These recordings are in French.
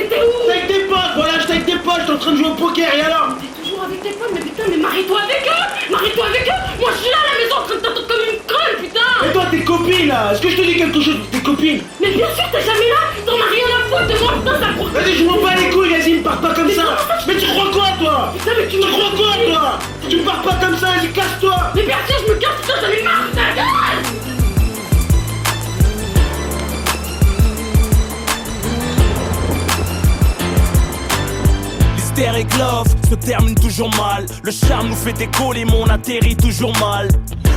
t'étais où? J'étais avec tes potes, voilà, j'étais avec tes potes, j'étais en train de jouer au poker, et alors? T'es toujours avec tes potes, mais putain, mais marie-toi avec eux! Marie-toi avec eux! Moi, je suis là à la maison en train de t'attendre comme une conne, putain! Et toi, tes copines, là, est-ce que je te dis quelque chose pour tes copines? Mais bien sûr, t'es jamais là! T'en as rien à foutre de moi, putain, ça court! Vas-y, je m'en bats les couilles, vas-y, me pars pas comme ça! Mais tu crois quoi, toi? Putain, mais tu Tu crois quoi, toi? Tu me pars pas comme ça, vas-y, casse-toi! Mais bien sûr, je me casse, putain, j'en ai marre, ta gueule! Hystérique Love se termine toujours mal. Le charme nous fait décoller, mais on atterrit toujours mal.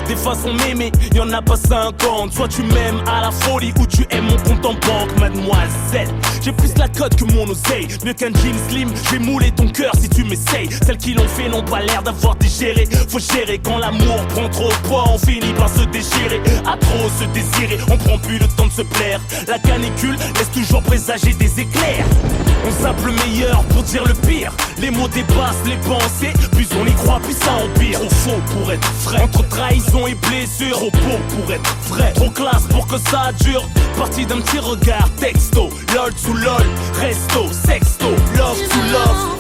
Des façons m'aimer, y'en a pas 50. Soit tu m'aimes à la folie ou tu aimes mon compte en banque, mademoiselle. J'ai plus la cote que mon oseille. Mieux qu'un jean slim, je vais mouler ton cœur si tu m'essayes. Celles qui l'ont fait n'ont pas l'air d'avoir digéré. Faut gérer quand l'amour prend trop de poids, on finit par se déchirer. À trop se désirer, on prend plus le temps de se plaire. La canicule laisse toujours présager des éclairs. On zappe le meilleur pour dire le pire. Les mots dépassent les pensées, plus on y croit, plus ça empire. Trop faux pour être vrai, entre trahison et blessure. Trop beau pour être vrai, trop classe pour que ça dure. Parti d'un petit regard, texto, lol sous lol, resto, sexto, love to love.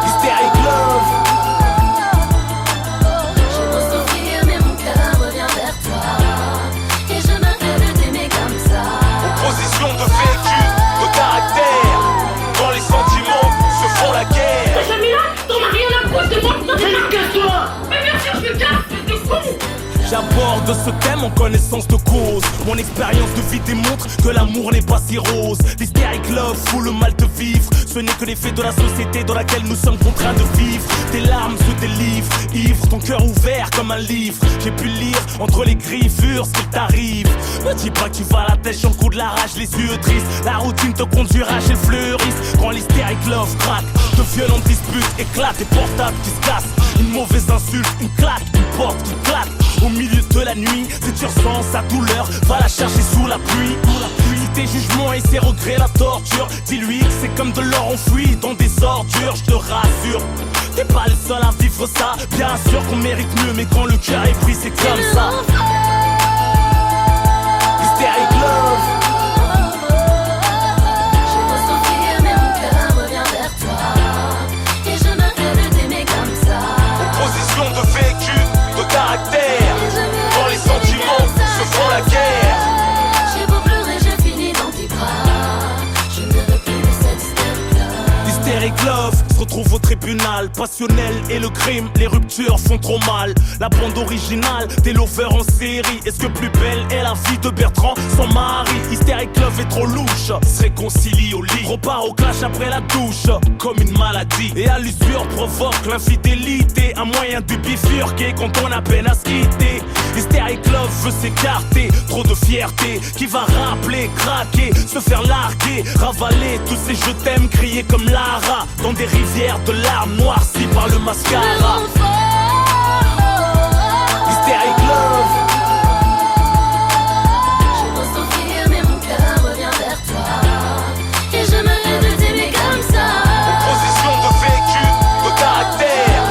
Hystérique Love. Je peux souffrir mais mon cœur revient vers toi. Et je me rêve de t'aimer comme ça. Opposition de vécu, de caractère. Quand les sentiments se font la guerre. T'es jamais là? T'en as rien à foutre de moi, putain, t'es Vas-y, casse-toi! Mais bien sûr, je me casse, mais t'es con! J'aborde ce thème en connaissance de cause. Mon expérience de vie démontre que l'amour n'est pas si rose. L'hystérique love fout le mal de vivre. Ce n'est que l'effet de la société dans laquelle nous sommes contraints de vivre. Tes larmes se délivrent, ivre, ton cœur ouvert comme un livre. J'ai pu lire entre les griffures ce qu'il t'arrive. Me dis pas que tu vas la tête sur le coup de la rage, les yeux tristes. La routine te conduira chez le fleuriste. Quand l'hystérique love craque, de violentes disputes éclatent, des portables qui se cassent. Une mauvaise insulte, une claque, une porte qui claque. Au milieu de la nuit, si tu ressens sa douleur, va la chercher sous la pluie. Si tes jugements et ses regrets la torture, dis-lui que c'est comme de l'or enfoui dans des ordures, je te rassure. T'es pas le seul à vivre ça, bien sûr qu'on mérite mieux, mais quand le cœur est pris, c'est comme ça. Hystérique Love. Je peux souffrir mais mon cœur revient vers toi. Et je me rêve de t'aimer comme ça. Opposition de vécu, de caractère. Quand les sentiments se font la guerre. J'ai beau pleurer, je finis dans tes bras. Je ne veux plus de cette hystérique. Hystérique Love se retrouve au tribunal. Passionnel et le crime, les ruptures font trop mal. La bande originale des lovers en série. Est-ce que plus belle est la vie de Bertrand sans mari? Hystérique Love est trop louche, se réconcilie au lit. Repart au clash après la douche, comme une maladie. Et à l'usure provoque l'infidélité. Un moyen de bifurquer quand on a peine à se quitter. Hystérique Love veut s'écarter, trop de fierté qui va rappeler, craquer, se faire larguer, ravaler tous ces je t'aime criés comme Lara dans des rivières de larmes noircies par le mascara. Hystérique Love. Je peux souffrir mais mon cœur revient vers toi. Et je me rêve de t'aimer comme ça. Opposition de vécu, de caractère.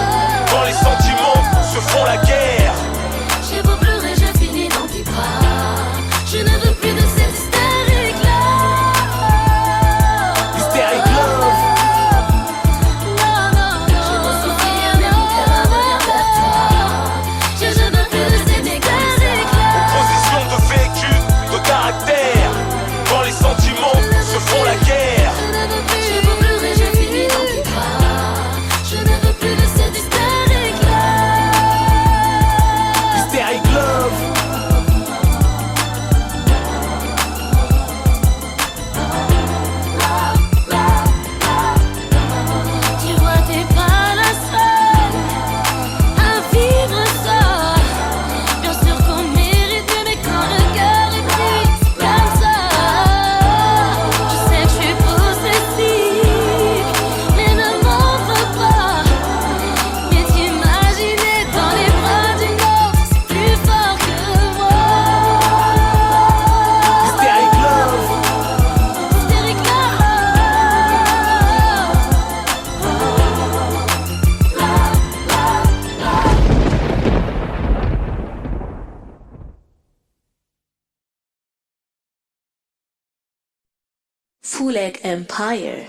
Quand les sentiments se font la guerre. J'ai beau pleurer, je finis dans tes bras. Je ne veux plus de cette hystérique-là. Hystérique Love. Je peux souffrir mais mon cœur revient vers toi. Je ne veux plus de cette Fuleg Empire.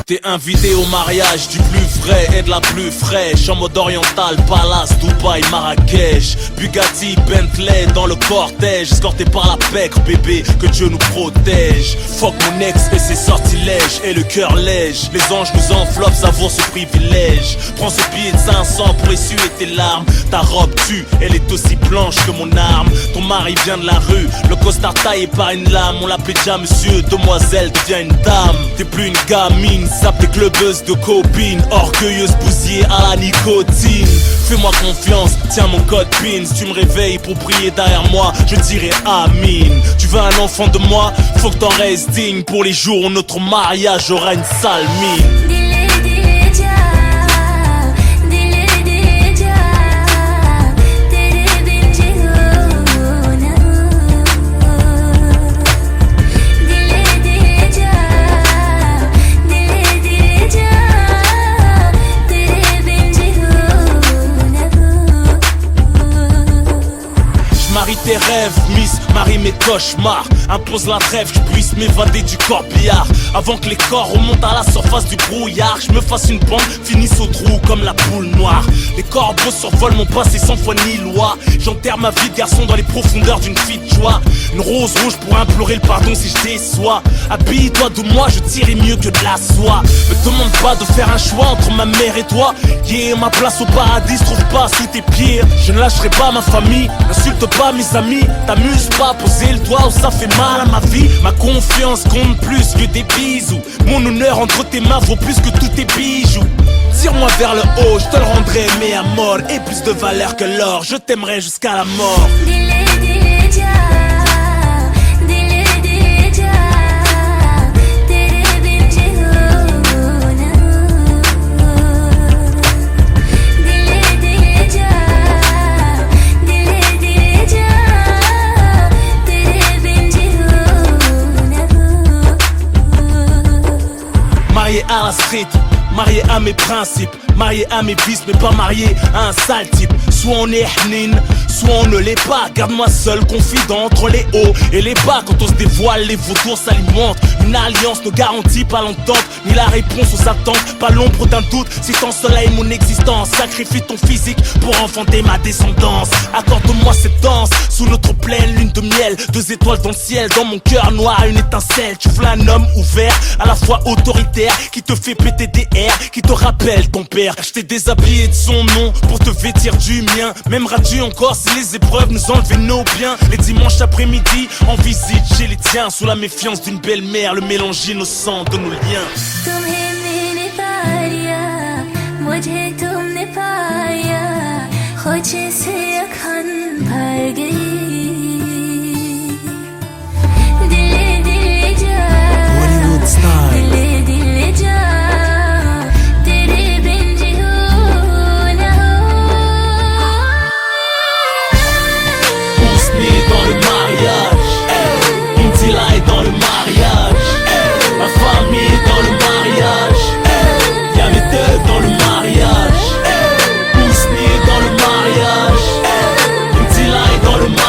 T'es invité au mariage du plus vrai et de la plus fraîche. En mode oriental, Palace, Dubaï, Marrakech. Bugatti, Bentley dans le cortège. Escorté par la pègre, bébé, que Dieu nous protège. Fuck mon ex et ses sortilèges. Et le cœur lège, les anges nous enveloppent, savoure ce privilège. Prends ce billet de 500 pour essuyer tes larmes. Ta robe tue, elle est aussi blanche que mon arme. Ton mari vient de la rue, le costard taillé par une lame. On l'appelait déjà monsieur, demoiselle devient une dame. T'es plus une gamine, sape tes clubeuses de copines. Orgueilleuse bousillée à la nicotine. Fais-moi confiance, tiens mon code PIN. Si tu me réveilles pour prier derrière moi, je dirai Amin. Tu veux un enfant de moi, faut que t'en restes digne. Pour les jours où notre mariage aura une sale mine. Marie tes rêves, Miss, marie mes cauchemars. Impose la trêve, que je puisse m'évader du corbillard. Avant que les corps remontent à la surface du brouillard. Je me fasse une bande, finisse au trou comme la poule noire. Les corbeaux survolent mon passé sans foi ni loi. J'enterre ma vie de garçon dans les profondeurs d'une fille de joie. Une rose rouge pour implorer le pardon si je déçois. Habille-toi de moi, je tirerai mieux que de la soie. Me demande pas de faire un choix entre ma mère et toi. Yeah, ma place au paradis se trouve pas sous tes pieds. Je ne lâcherai pas ma famille, n'insulte pas mes amis. T'amuses pas, poser le doigt où ça fait mal à ma vie. Ma confiance compte plus que des bisous. Mon honneur entre tes mains vaut plus que tous tes bijoux. Tire-moi vers le haut, je te le rendrai mais à mort. Et plus de valeur que l'or, je t'aimerai jusqu'à la mort. Marié à la street, marié à mes principes, marié à mes vices mais pas marié à un sale type. Soit on est hnin, soit on ne l'est pas. Garde-moi seul, confident entre les hauts et les bas. Quand on se dévoile, les vautours s'alimentent. Une alliance ne garantit pas l'entente, ni la réponse aux attentes. Pas l'ombre d'un doute, si t'ensoleilles mon existence. Sacrifie ton physique pour enfanter ma descendance. Accorde-moi cette danse, sous notre pleine lune de miel. 2 étoiles dans le ciel, dans mon cœur noir une étincelle. Tu veux un homme ouvert, à la fois autoritaire, qui te fait péter des airs, qui te rappelle ton père. Je t'ai déshabillé de son nom pour te vêtir du mien. M'aimeras-tu encore si les épreuves nous enlevaient nos biens? Les dimanches après-midi, en visite chez les tiens. Sous la méfiance d'une belle-mère, le mélange innocent de nos liens. Hollywood style. Dans le mariage, Intila est dans le mariage, ma famille est dans le mariage, y'a mes deux dans le mariage, Ousni est dans le mariage, Intila est dans le mariage.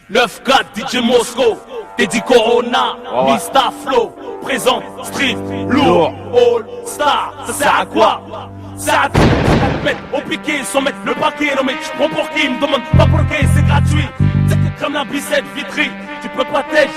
9-4 DJ Mosco, Teddy Corona, Mista Flow, présente, street, lourd, all star, ça sert à quoi? Ça à mettre au piqué sans mettre le paquet. Non mais tu prends pour qui? Me demande pas pour qui, c'est gratuit. C'est comme la bicette vitrée, tu peux pas t'aider,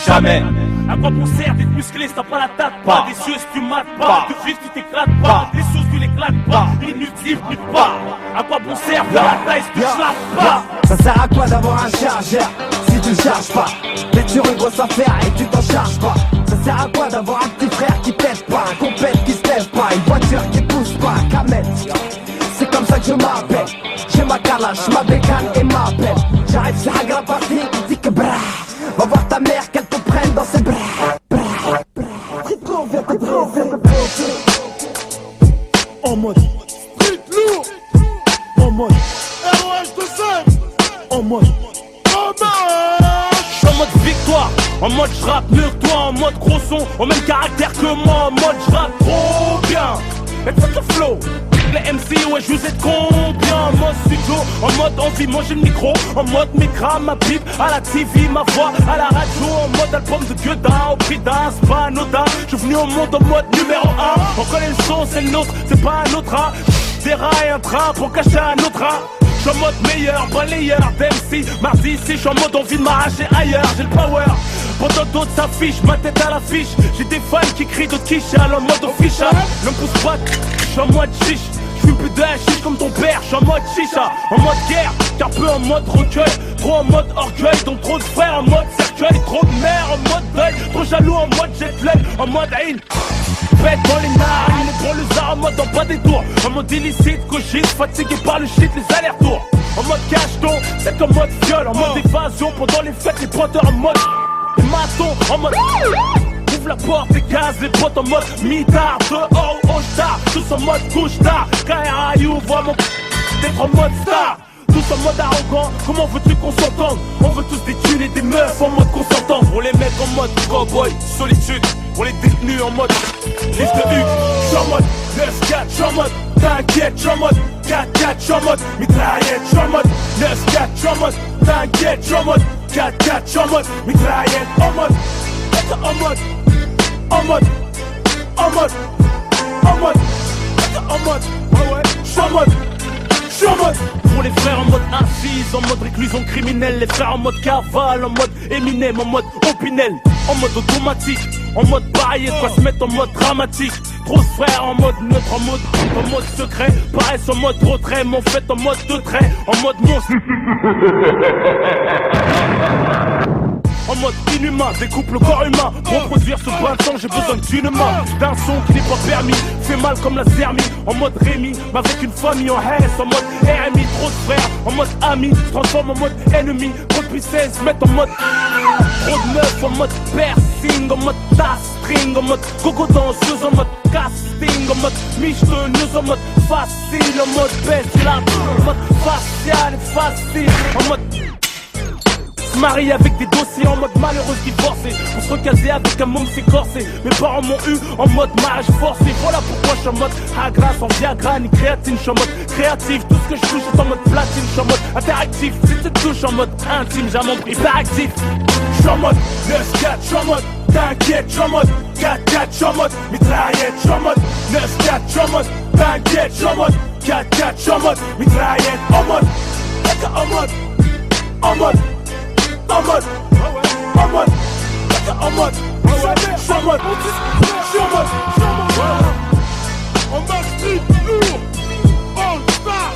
jamais. À quoi bon sert d'être musclé si t'as pas la tête? Pas des cieux si tu mates pas, de vif tu t'éclates pas, des choses tu l'éclates pas, inutile tu pas. À quoi bon sert de la taille si tu slappes pas? Ça sert à quoi d'avoir un chargeur si tu le charges pas? T'es sur une grosse affaire et tu t'en charges pas. Ça sert à quoi d'avoir un petit frère qui t'aide pas, un compète qui se lève pas, une voiture qui pousse pas, Kamel. C'est comme ça que je m'appelle. J'ai ma calache, ma bécane et ma pelle. J'arrive sur Hagra Party, il dit que brah. Va voir ta mère qu'elle te prenne dans ses bras. En mode street lourd, en mode ROH2 en mode j'suis en mode victoire, en mode j'rappe mieux que toi, en mode gros son, au même caractère que moi, en mode j'rappe trop bien. Mais fuck le flow, les MC ouais je vous aide combien? En mode studio, en mode envie manger le micro, en mode micra, ma pipe, à la TV, ma voix, à la radio, en mode album de Gueudin, au prix d'un, c'est pas anodin. J'suis venu au monde en mode numéro 1, on connaît le son, c'est le nôtre, c'est pas un autre hein. Des rails, un train pour cacher un autre train. J'suis en mode meilleur, balayeur d'MC. Mardi ici, j'suis en mode envie de m'arracher ailleurs. J'ai le power, pendant d'autres s'affichent, ma tête à l'affiche. J'ai des fans qui crient, d'autres qui chialent en mode official. Ne me pousse pas, j'suis en mode chiche. J'fume plus de chiche comme ton père, j'suis en mode chicha. En mode guerre, car peu en mode recueil. Trop en mode orgueil, donc trop de frères en mode cercueil. Trop de mère en mode deuil, trop jaloux en mode jet lag. En mode haine, fête dans les narines, les gros lézards en mode en bas des tours. En mode illicite, gauchiste, fatigué par le shit, les allers-retours. En mode cacheton, c'est en mode viol. En mode évasion, pendant les fêtes, les pointeurs en mode les matons, en mode ouvre la porte, des gaz, les potes en mode mitard. Dehors ou au star, tous en mode couche-tard. KRAU, vois mon d'être en mode star. Tous en mode arrogant, comment veux-tu qu'on s'entende? On veut tous des thunes et des meufs en mode consentant. Pour les mecs en mode cowboy, solitude. Pour les détenus en mode liste de U. J'suis en mode 9-4, j'suis en mode t'inquiète, j'suis en mode 4-4, j'suis en mode mitraillette, j'suis en mode 9-4, j'suis en mode t'inquiète, j'suis en mode 4-4, j'suis en mode mitraillette, en mode en mode en mode en mode en mode en mode ouais j'suis en mode. Pour les frères en mode assise, en mode réclusion criminelle. Les frères en mode cavale, en mode Eminem, en mode Opinel. En mode automatique, en mode pareil, de quoi se mettre en mode dramatique. Grosse frère en mode neutre, en mode secret. Paraissent en mode retrait, mais en fait en mode de trait. En mode monstre. En mode inhumain, découpe le corps humain. Pour produire ce bain de sang, j'ai besoin d'une main. D'un son qui n'est pas permis, fait mal comme la thermie. En mode Rémi, mais avec une famille en haine. En mode RMI, trop de frères. En mode ami, se transforme en mode ennemi. Trop de puissance, se mettre en mode trop de meufs, en mode piercing. En mode tas-string, en mode gogo danseuse. En mode casting, en mode michetonneuse. En mode facile, en mode bestial. En mode facial et facile. En mode marié avec des dossiers en mode malheureuse divorcée. Pour se recaser avec un môme c'est corsé. Mes parents m'ont eu en mode mariage forcé. Voilà pourquoi je suis en mode Hagra sans Viagra ni créatine. Je suis en mode créatif, tout ce que je touche est en mode platine. Je suis en mode interactif, si tu te touches en mode intime. J'ai mon prix hyperactif. Je suis en mode 9-4, je suis en mode t'inquiète, je suis en mode 4-4, je suis en mode mitraillette. Je suis en mode 9-4, je suis en mode t'inquiète, je suis en mode 4-4, je suis en mode mitraillette. En mode en mode en mode en mode, en mode, en mode, je suis en mode, en mode street lourd, all star,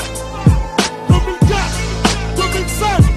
2004, 2005.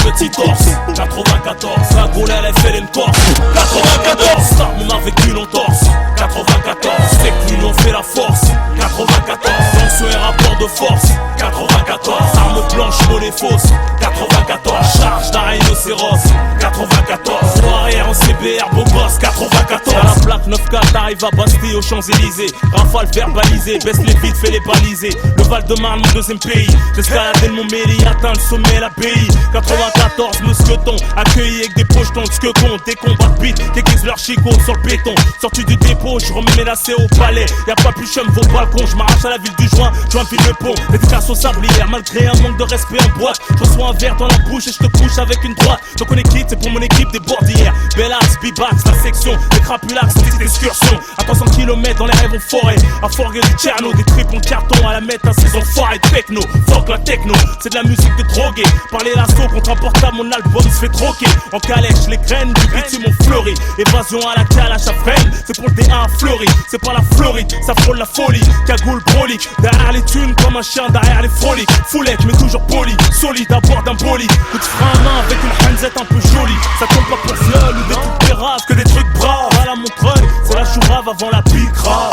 Petit torse, 94, un goal à la FLN Corse. 94, ça même avec une entorse. 94, c'est que l'union fait la force. 94, tension et rapport de force. 94, arme blanche, monnaie fausse. 94, charge d'un rhinocéros. 94, soirée en CBR, beau gosse. 94, plaque 9-4, t'arrives à Bastille aux Champs-Élysées. Rafale verbalisée, baisse les vides, fais les baliser. Le Val-de-Marne, mon deuxième pays. J'escaladais le Montmélie, atteint le sommet, l'abbaye. 94, mousqueton, accueilli avec des pochetons de skecons. Des combats de beat, qui aiguisent leur chicot sur le béton. Sorti du dépôt, je remets mes lacets au palais. Y'a pas plus chum vos balcons, je m'arrache à la ville du joint, joint file le pont. Dédicace au sablière, malgré un manque de respect en boîte. Je reçois un verre dans la bouche et je te couche avec une droite. Donc on est quitte, c'est pour mon équipe des bordières. Bellax, Bibax, la section, des crapulax, petite excursion. À 300 km dans les rêves en forêt. À Forguer du Tcherno, des tripes en carton à la mettre à ces enfoirés de techno. Fuck la techno, c'est de la musique de drogué. Parler l'assaut contre un portable, mon album se fait troquer. En calèche, les graines du bitume ont fleuri. Évasion à la calache à freine, c'est pour le D1 fleuri. C'est pas la Floride, ça frôle la folie. Cagoule brolique, derrière les thunes comme un chien derrière les folies. Foulette, mais toujours poli, solide à bord d'un bolide. Coup de frein à main avec une hanzette un peu jolie. Ça tombe pas pour viol ou des trucs péraves, que des trucs braves. À la Montreuil, c'est la chourave avant la pique grave.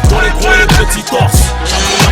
Pour les gros et les petits torses,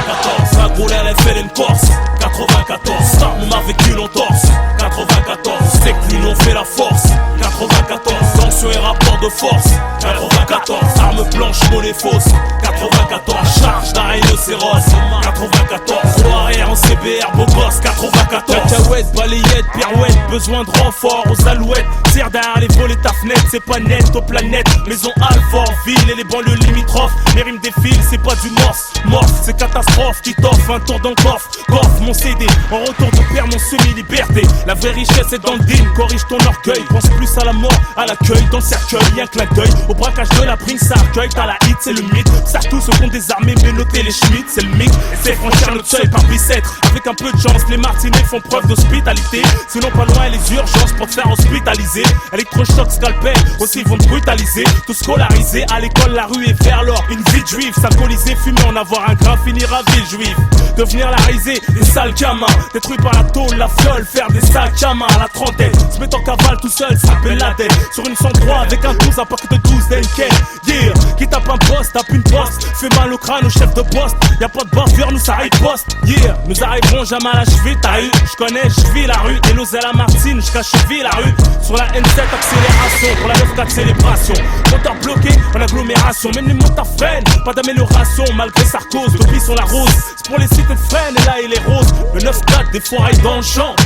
94, la gros elle fait une Corse. 94, ça on m'a vécu l'entorse. 94, c'est que l'union fait la force. 94, tension et rapport de force. 94, arme blanche, monnaie fausse. 94, charge d'un rhinocéros. 94, gros arrière en CBR, beau gosse. 94, cacahuète, balayette, pirouette, besoin de renfort aux alouettes. Tire derrière les volets ta fenêtre, c'est pas net aux planètes. Maison Alfort, ville et les banlieues limitrophes. Les rimes défilent, c'est pas du morse. Morse, c'est catastrophe qui t'offre un tour dans le coffre. Coffre mon CD, en retour de père mon semi-liberté. La vraie richesse est dans le deal, corrige ton orgueil. Pense plus à la mort, à l'accueil, dans le cercueil, y'a un clin d'œil. Au braquage de la prime, ça accueille, t'as la hit, c'est le mythe. Ça tous se font désarmer, mais notez les schmitts, c'est le mic. C'est franchir notre seuil par bicêtre. Avec un peu de chance, les martinets font preuve d'hospitalité. Sinon pas loin les urgences pour te faire hospitaliser. Électrochoc, scalpel, aussi vont te brutaliser. Tout scolarisé, à l'école la rue est vers l'or. Une vie de juif, s'alcooliser, fumer, en avoir un grain, finir à ville juive. Devenir la risée, des sales gamins. Détruits par la tôle, la fiole, faire des sales gamins à la trentaine. Se mettre en cavale tout seul, s'appelle la tête. Sur une 103 avec un 12, un paquet de 12 d'Enken. Yeah, qui tape un poste, tape une poste. Fait mal au crâne au chef de poste. Y'a pas de bavure, nous ça riposte. Yeah, nous arriverons jamais à la cheville, t'as eu. J'connais, j'vis la rue. Et l'osé à la Martine, jusqu'à cheville la rue. Sur la N7, accélération. Pour la 9-4, célébration. Moteur bloqué, en agglomération. Même les motards freinent, pas d'amélioration. Malgré Sarkoz, depuis sur la rose. C'est pour les cités de freine, et là il est rose. Le 9-4, des foirailles dans le champ.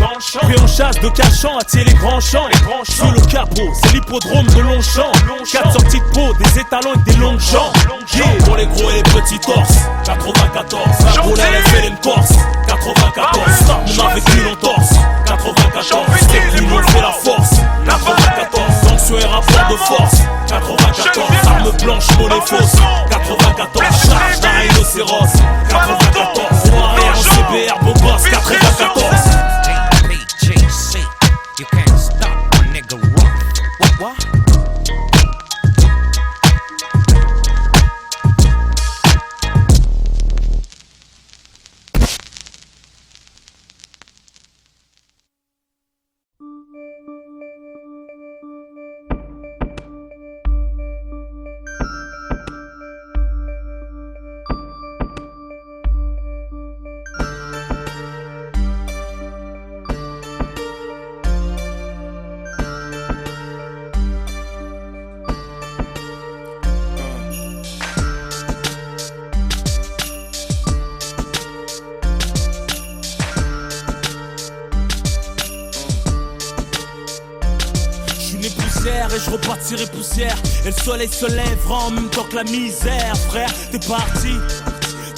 Pris en chasse de cachant, attirer les grands champs. Sous le capot, c'est l'hippodrome de Longchamp. 4 sorties de peau, des étalons et des longues jambes. Yeah, pour les gros et les petits torses. 94, la boule elle fait une Corse. 94, ça on a vécu l'entorse. 94, c'est que l'union fait la force. 94, tension et rapport de force. 94, arme blanche, monnaie fausse. 94, charge d'un rhinocéros. 94, gros arrière en CBR, beau gosse. 94. You can't stop a nigga rock. What? Et je repartirai poussière. Et le soleil se lèvera en même temps que la misère. Frère, t'es parti.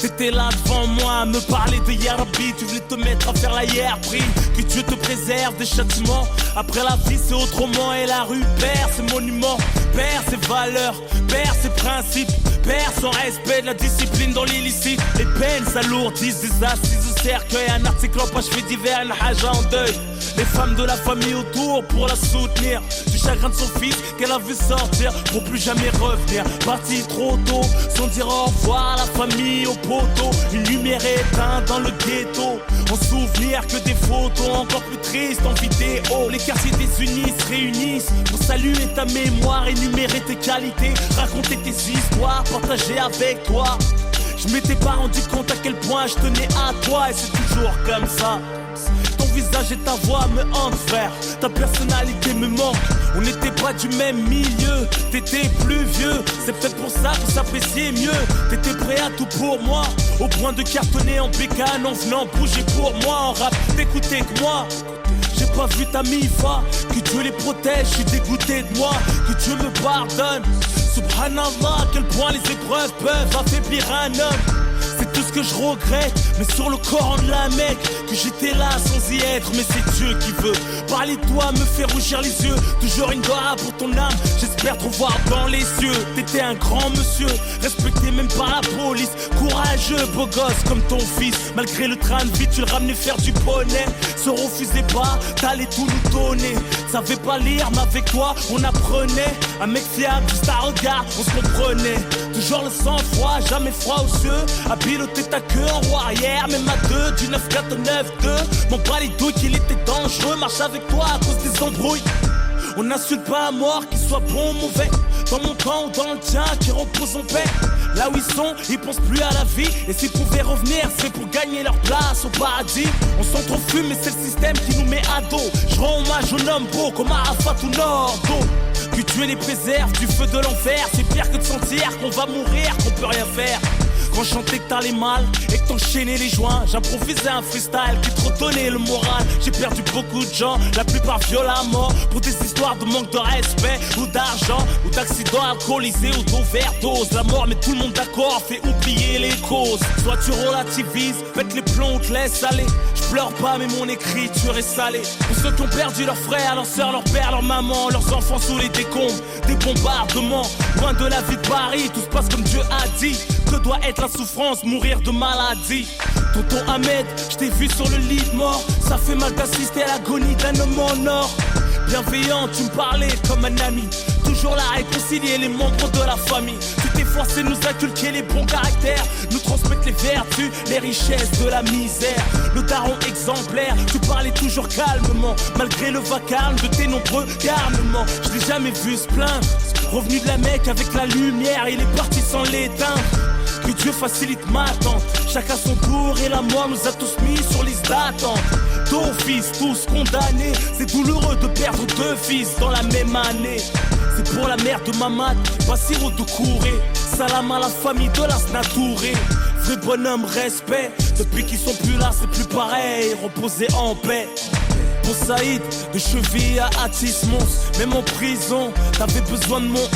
T'étais là devant moi à me parler de Yarabi. Tu voulais te mettre à faire la hier, prie. Que Dieu te préserve des châtiments. Après la vie c'est autrement. Et la rue perd ses monuments, perd ses valeurs, perd ses principes, perd son respect de la discipline dans l'illicite. Les peines s'alourdissent, des assises au cercueil. Un article en page fait divers, une haja en deuil. Les femmes de la famille autour pour la soutenir. Du chagrin de son fils qu'elle a vu sortir pour plus jamais revenir. Parti trop tôt, sans dire au revoir à la famille, au poteau. Une lumière éteinte dans le ghetto. En souvenir que des photos encore plus tristes en vidéo. Les quartiers désunis se réunissent pour saluer ta mémoire, énumérer tes qualités, raconter tes histoires, partager avec toi. Je m'étais pas rendu compte à quel point je tenais à toi et c'est toujours comme ça. Ton visage et ta voix me hantent, frère. Ta personnalité me manque. On n'était pas du même milieu. T'étais plus vieux, c'est peut-être pour ça qu'on s'appréciait mieux. T'étais prêt à tout pour moi, au point de cartonner en bécane en venant bouger pour moi. En rap, t'écoutais que moi. J'ai pas vu ta mi-fa, que Dieu les protège, je suis dégoûté de moi, que Dieu me pardonne. Subhanallah, à quel point les épreuves peuvent affaiblir un homme. C'est tout ce que je regrette, mais sur le Coran de la Mecque, que j'étais là sans y être, mais c'est Dieu qui veut. Parler de toi me fait rougir les yeux, toujours une doigt pour ton âme, j'espère te voir dans les yeux. T'étais un grand monsieur, respecté même par la police, courageux, beau gosse comme ton fils. Malgré le train de vie, tu le ramenais faire du poney. Se refusais pas, t'allais tout nous donner. Savais pas lire, mais avec toi, on apprenait. Un mec fiable, juste à regard, on se comprenait. Toujours le sang-froid, jamais froid aux yeux. À piloter ta queue en warrière, même à deux, du 9-4 au 9-2. M'en bats les douilles qu'il était dangereux, marche avec toi à cause des embrouilles. On n'insulte pas à mort, qu'il soit bon ou mauvais. Dans mon camp ou dans le tien, qui repose en paix. Là où ils sont, ils pensent plus à la vie. Et s'ils pouvaient revenir, c'est pour gagner leur place au paradis. On s'entrefume, mais c'est le système qui nous met à dos. Je rends hommage aux hommes beaux comme Arafat ou Nordo. Que Dieu les préserve du feu de l'enfer. C'est pire que de sentir qu'on va mourir, qu'on peut rien faire. Quand je chantais que t'allais mal et que t'enchaînais les joints, j'improvisais un freestyle qui te redonnait le moral. J'ai perdu beaucoup de gens, la plupart violemment, pour des histoires de manque de respect ou d'argent, ou d'accidents alcoolisés ou d'overdose. La mort met tout le monde d'accord, fait oublier les causes. Soit tu relativises, pète les plombs ou te laisse aller. Je pleure pas mais mon écriture est salée. Pour ceux qui ont perdu leurs frères, leurs sœurs, leurs pères, leurs mamans, leurs enfants sous les décombres, des bombardements, loin de la vie de Paris, tout se passe comme Dieu a dit. Que doit être la souffrance, mourir de maladie. Tonton Ahmed, je t'ai vu sur le lit de mort. Ça fait mal d'assister à l'agonie d'un homme en or. Bienveillant, tu me parlais comme un ami. Toujours là à réconcilier les membres de la famille. Tu t'es forcé de nous inculquer les bons caractères, nous transmettre les vertus, les richesses de la misère. Le daron exemplaire, tu parlais toujours calmement, malgré le vacarme de tes nombreux garnements. Je l'ai jamais vu se plaindre. Revenu de la Mecque avec la lumière, il est parti sans l'éteindre. Que Dieu facilite ma attente. Chacun son tour et la mort nous a tous mis sur liste d'attente. D'office, tous condamnés. C'est douloureux de perdre deux fils dans la même année. C'est pour la mère de Mamad, Bassirou de Kouré. Salam à la famille de Lasna Touré. Vrai bonhomme, respect. Depuis qu'ils sont plus là, c'est plus pareil. Reposer en paix. Pour Saïd, de cheville à Atis Mons. Même en prison, t'avais besoin de mon 11.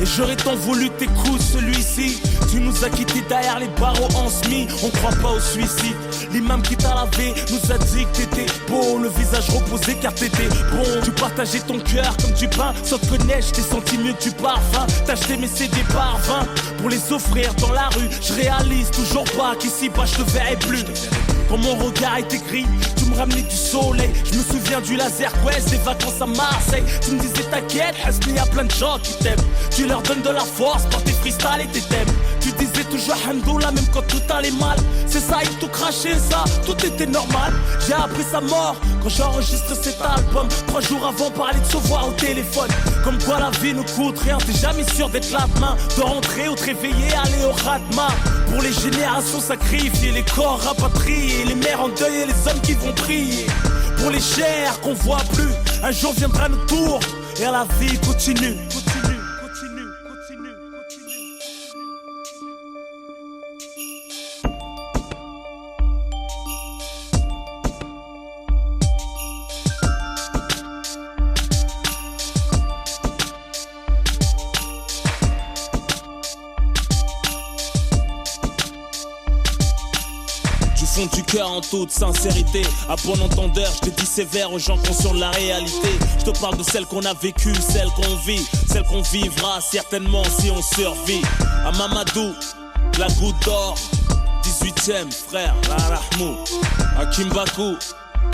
Et j'aurais tant voulu que t'écoutes celui-ci. Tu nous as quittés derrière les barreaux en semi. On croit pas au suicide. L'imam qui t'a lavé nous a dit que t'étais beau. Le visage reposé car t'étais bon. Tu partageais ton cœur comme du pain. Sauf que neige, t'es senti mieux que du parfum. T'as acheté mes CD par 20 pour les offrir dans la rue. Je réalise toujours pas qu'ici bas je te verrai plus. Quand mon regard était gris, tu me ramenais du soleil. Je me souviens du laser quest, des vacances à Marseille. Tu me disais t'inquiète, il y a plein de gens qui t'aiment. Tu leur donnes de la force par tes freestyles et tes thèmes. Tu disais toujours Hamdoullah même quand tout allait mal. C'est ça, il tout craché ça, tout était normal. J'ai appris sa mort quand j'enregistre cet album. 3 jours avant, parler de se voir au téléphone. Comme quoi la vie ne coûte rien, t'es jamais sûr d'être là demain. De rentrer ou te réveiller, aller au Khatma. Pour les générations sacrifiées, les corps rapatriés, les mères en deuil et les hommes qui vont prier. Pour les chairs qu'on voit plus, un jour viendra notre tour et la vie continue. Fond du cœur en toute sincérité. À bon entendeur, je te dis sévère aux gens conscients de la réalité. Je te parle de celle qu'on a vécue, celle qu'on vit, celle qu'on vivra certainement si on survit. À Mamadou, la goutte d'or, 18ème frère, la Rahmou. À Kimbaku,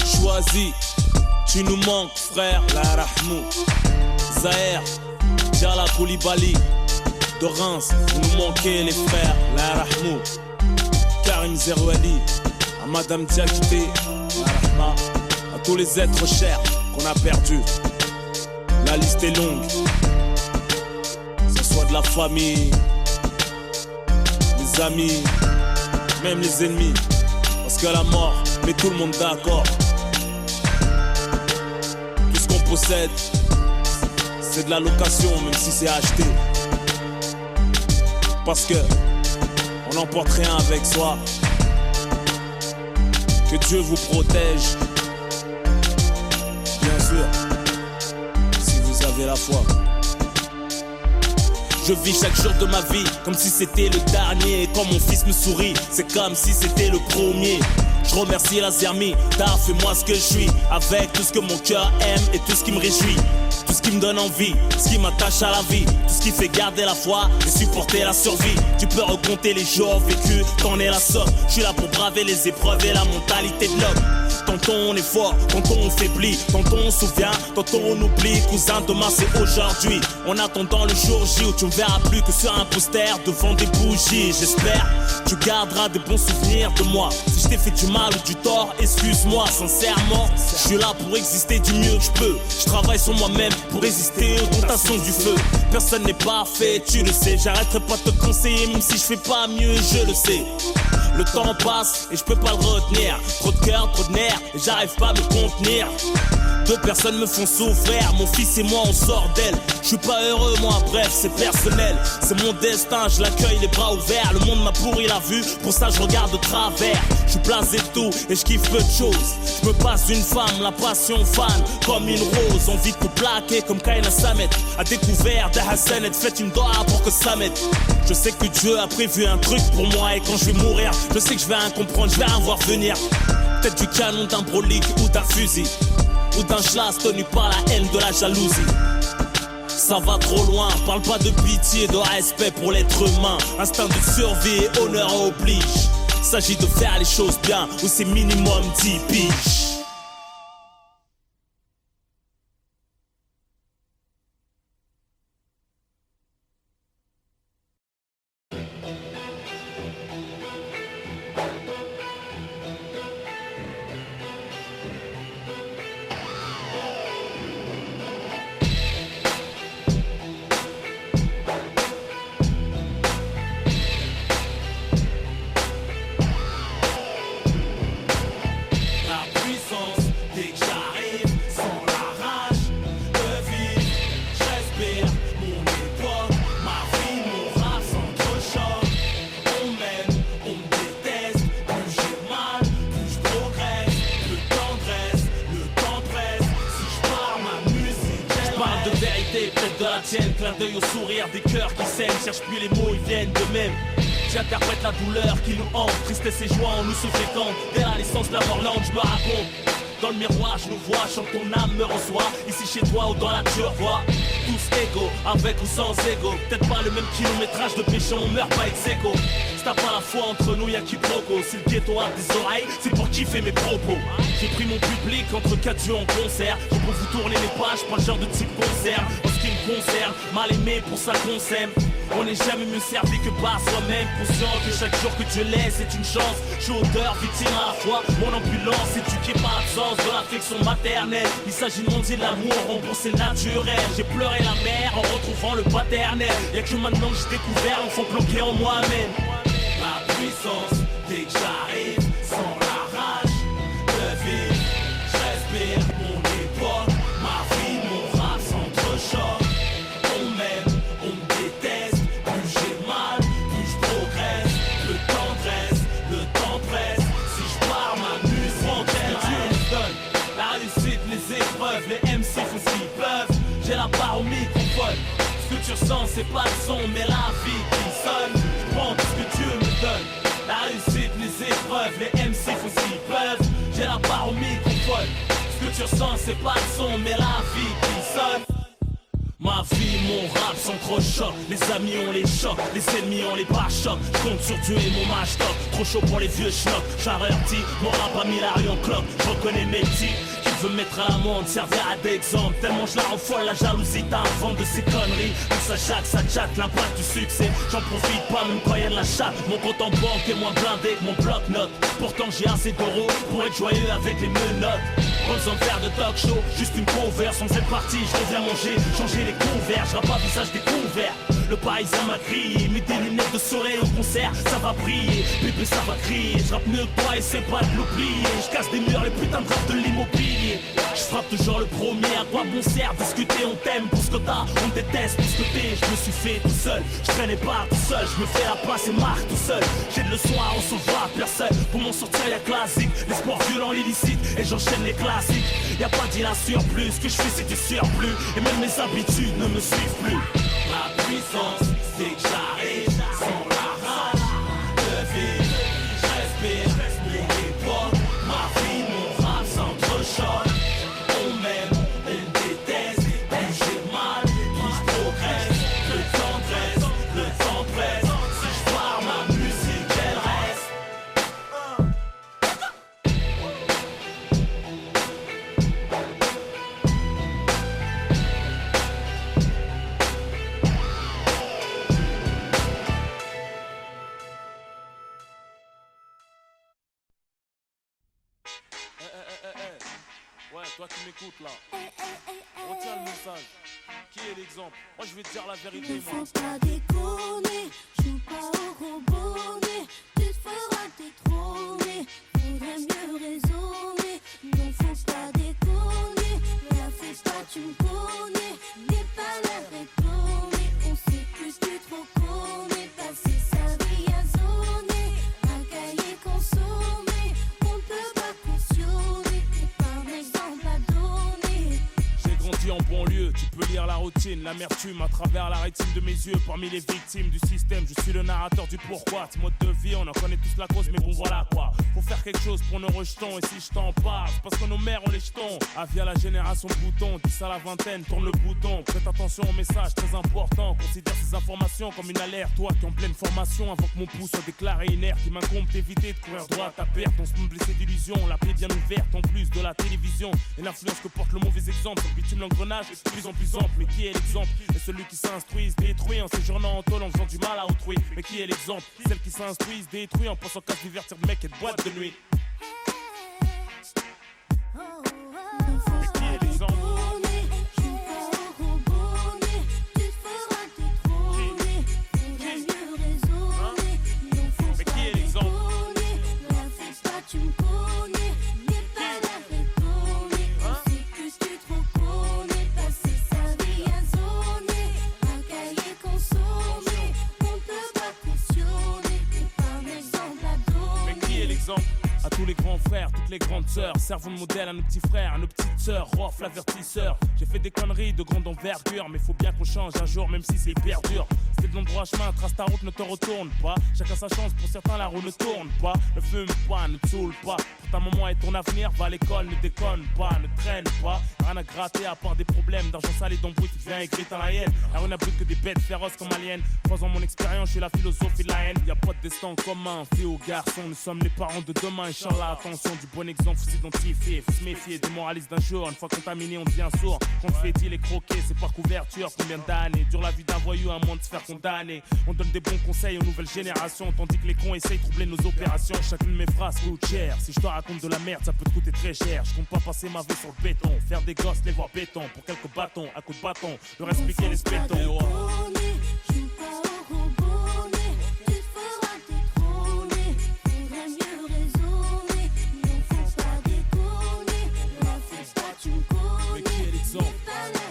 choisi, tu nous manques frère, la Rahmou. Zahir, Diala Koulibaly, de Reims, vous nous manquez les frères, la Rahmou. Karim Zerouali, à Madame Diakité, la Rahma, à tous les êtres chers qu'on a perdus. La liste est longue, que ce soit de la famille, les amis, même les ennemis. Parce que la mort met tout le monde d'accord. possède, c'est de la location même si c'est acheté. Parce que on n'emporte rien avec soi. Que Dieu vous protège. Bien sûr, si vous avez la foi. Je vis chaque jour de ma vie comme si c'était le dernier. Et quand mon fils me sourit, c'est comme si c'était le premier. Je remercie la Zermie d'avoir fait moi ce que je suis, avec tout ce que mon cœur aime et tout ce qui me réjouit. Tout ce qui me donne envie, ce qui m'attache à la vie, tout ce qui fait garder la foi et supporter la survie. Tu peux recompter les jours vécus, t'en es la somme. Je suis là pour braver les épreuves et la mentalité de l'homme. Tantôt on est fort, tantôt on faiblit, tantôt on se souvient, tantôt on oublie. Cousin, demain c'est aujourd'hui. En attendant le jour J où tu ne verras plus que sur un poster devant des bougies. J'espère tu garderas des bons souvenirs de moi. Si je t'ai fait du mal ou du tort, excuse-moi sincèrement. Je suis là pour exister du mieux que je peux. Je travaille sur moi-même pour résister aux tentations du feu. Personne n'est parfait, tu le sais. J'arrêterai pas de te conseiller même si je fais pas mieux, je le sais. Le temps passe et je peux pas le retenir. Trop de cœur, trop de nerfs et j'arrive pas à me contenir. Deux personnes me font souffrir, mon fils et moi on sort d'elle. Je suis pas heureux moi, bref c'est personnel. C'est mon destin, je l'accueille les bras ouverts. Le monde m'a pourri la vue, pour ça je regarde de travers. Je suis blasé de tout et je kiffe peu de choses. Je me passe d'une femme, la passion fan, comme une rose. Envie de tout plaquer comme Kaina Samet. A découvert de Hassan et fait une doigt pour que ça m'aide. Je sais que Dieu a prévu un truc pour moi et quand je vais mourir, je sais que je vais rien comprendre, je vais rien voir venir. Peut-être du canon d'un brolique ou d'un fusil, ou d'un schlass tenu par la haine de la jalousie. Ça va trop loin, parle pas de pitié, de respect pour l'être humain. Instinct de survie et honneur oblige. S'agit de faire les choses bien, ou c'est minimum 10 piges. Clin d'œil au sourire des cœurs qui saignent. Cherche plus les mots, ils viennent d'eux-mêmes. J'interprète la douleur qui nous hante. Tristesse et joie en nous se fréquentent. Dès la naissance de la Morlande, je me raconte. Dans le miroir, je nous vois, chante ton âme me reçoit. Ici chez toi ou dans la tu revois. Tous égaux, avec ou sans ego. Peut-être pas le même kilométrage de péché, on meurt pas ex aequo. Si t'as pas la foi entre nous, y'a quiproquo. Si le ghetto a des oreilles, c'est pour kiffer mes propos. J'ai pris mon public entre quatre yeux en concert. Je peux vous tourner les pages, pas le genre de type concert. En ce qui me concerne, mal aimé pour ça qu'on s'aime. On n'est jamais mieux servi que par soi-même. Conscient que chaque jour que Dieu laisse est une chance. Je suis auteur, victime à la fois. Mon ambulance éduquée par l'absence de l'affection maternelle. Il s'agit de mondier de l'amour, rembourser le naturel. J'ai pleuré la mer en retrouvant le paternel. Y'a que maintenant que j'ai découvert l'enfant bloqué en moi-même. Ma puissance, dès que j'arrive, sans la rage de vivre, je respire mon époque, ma vie, mon rap s'entrechoque. On m'aime, on me déteste, plus j'ai mal, plus je progresse. Le temps presse, si je pars ma musique, Dieu me donne la réussite, les épreuves, les MC font ce qu'ils peuvent. J'ai la part au microphone, ce que tu ressens c'est pas le son mais la vie qui sonne. Je prends tout ce que Dieu me donne, la réussite, les épreuves, les MC font ce qu'ils peuvent. J'ai la part au microphone, ce que tu ressens c'est pas le son mais la vie qui sonne. Ma vie, mon rap s'entrechoque. Les amis on les chocs, les ennemis on les pare-chocs. Je compte sur Dieu et mon match top. Trop chaud pour les vieux schnocks. J'avertis, mon rap a mis la rue en cloque. Je reconnais mes types qui veut mettre à l'amende, servir à d'exemple. Tellement je la rends folle, la jalousie t'invente de ces conneries. Tout ça chatte, ça chatte, l'impact du succès. J'en profite pas même quand y'a de la chatte. Mon compte en banque est moins blindé que mon bloc-notes. Pourtant j'ai assez d'euros pour être joyeux avec les menottes. Pas besoin de faire de talk show, juste une cover. Sans cette partie, je reviens manger, changer les couverts. Je rappe pas visage découvert. Le parisien m'a grillé, mets des lunettes de soleil au concert, ça va briller. Bébé ça va crier, je rappe mieux que toi et c'est pas de l'oublier. Je casse des murs, les putains de rap de l'immobilier. Je frappe toujours le premier, à quoi bon sert discuter, on t'aime pour ce que t'as, on déteste pour ce que t'es. Je me suis fait tout seul, je traînais pas tout seul, je me fais la place et marque tout seul. J'ai de leçons à recevoir, personne pour m'en sortir y'a classique. Les sports violents, l'illicite et j'enchaîne les classiques. Y'a pas d'île à surplus, ce que je fais c'est du surplus. Et même mes habitudes ne me suivent plus. Ma puissance, c'est que j'arrive sans la rage de vivre. Je respire, n'oublie pas ma vie, mon rap s'entrechoque. On m'aime, on déteste, puis j'ai mal, puis je progresse. Le temps presse, si je pars ma musique elle reste. Ouais, toi qui m'écoutes là, retiens le message. Qui est l'exemple? Moi je vais te dire la vérité, Ne moi. faut pas déconner, joue pas au gros bonnet, tu te feras détrôner, faudrait mieux raisonner. Non faut pas déconner, la fais pas tu me connais, n'aie pas l'air étonné, on sait plus tu trop connais, passer sa vie à zoner, un cahier consommé, on ne peut pas cautionner, t'es pas un exemple à donner. J'ai grandi en banlieue, tu peux lire la routine, l'amertume à travers la rétine de mes yeux. Parmi les victimes du système, je suis le narrateur du pourquoi. Ce mode de vie, on en connaît tous la cause, mais bon voilà quoi. Faut faire quelque chose pour nos rejetons, et si je t'en parle, c'est parce que nos mères ont les jetons. Avis à la génération bouton, 10 à la vingtaine, tourne le bouton. Prête attention au message très important, considère ces informations comme une alerte. Toi qui en pleine formation, avant que mon pouce soit déclaré inerte, il m'incombe d'éviter de courir droit à perte. On se me blessé d'illusions, la plaie bien ouverte en plus de la télévision. Et l'influence que porte le mauvais exemple, sur le bitume l'engrenage est de plus en plus ample. Mais qui est l'exemple? Et celui qui s'instruit, se détruit en séjournant en tôle, en faisant du mal à autrui. Mais qui est l'exemple? Celle qui s'instruit, se détruit en pensant qu'à se divertir de mecs et de boîtes de nuit. Ne faut qui est pas l'exemple? déconner, joue pas au gros bonnet, tu te feras détrôner, faudrait mieux raisonner. Non faut Mais qui pas est l'exemple? déconner, la fais pas tu me connais, n'aie pas l'air étonné, on sait plus tu trop connais, passer sa vie à zoner, un cahier consommé, on ne peut pas cautionner, t'es pas un exemple à Mais donner. qui est l'exemple? À tous les grands frères, toutes les grandes sœurs, servons de modèle à nos petits frères, à nos petites sœurs, rof l'avertisseur. J'ai fait des conneries de grande envergure, mais faut bien qu'on change un jour, même si c'est hyper dur. C'était de l'endroit chemin, trace ta route, ne te retourne pas. Chacun sa chance, pour certains la roue ne tourne pas. Ne fume pas, ne te saoule pas. Pour ta maman et ton avenir, va à l'école, ne déconne pas, ne traîne pas. Rien à gratter à part des problèmes d'argent sale et d'embrouille qui vient écrire dans la haine. La rue n'a plus que des bêtes féroces comme aliens. 3 ans mon expérience, je suis la philosophie de la haine. Y a pas de destin commun, fille aux garçons, nous sommes les parents de demain. Inch'Allah, attention, du bon exemple, faut s'identifier, faut se méfier des moralistes d'un jour. Une fois contaminé, on devient sourd. Quand on fait dit les croquer, c'est par couverture. Combien d'années dure la vie d'un voyou à moins de se faire condamner? On donne des bons conseils aux nouvelles générations, tandis que les cons essayent de troubler nos opérations. Chacune de mes phrases coûte cher. Si je te raconte de la merde, ça peut te coûter très cher. Je compte pas passer ma vie sur le béton, faire des gosses, les voir béton. Pour quelques bâtons, à coups de bâton, leur expliquer les spétons. Joue pas au gros bonnet, tu te feras détrôner, faudrait mieux raisonner. Non faut pas déconner, la fais pas tu me connais. Mais qui est l'exemple? N'aie pas l'air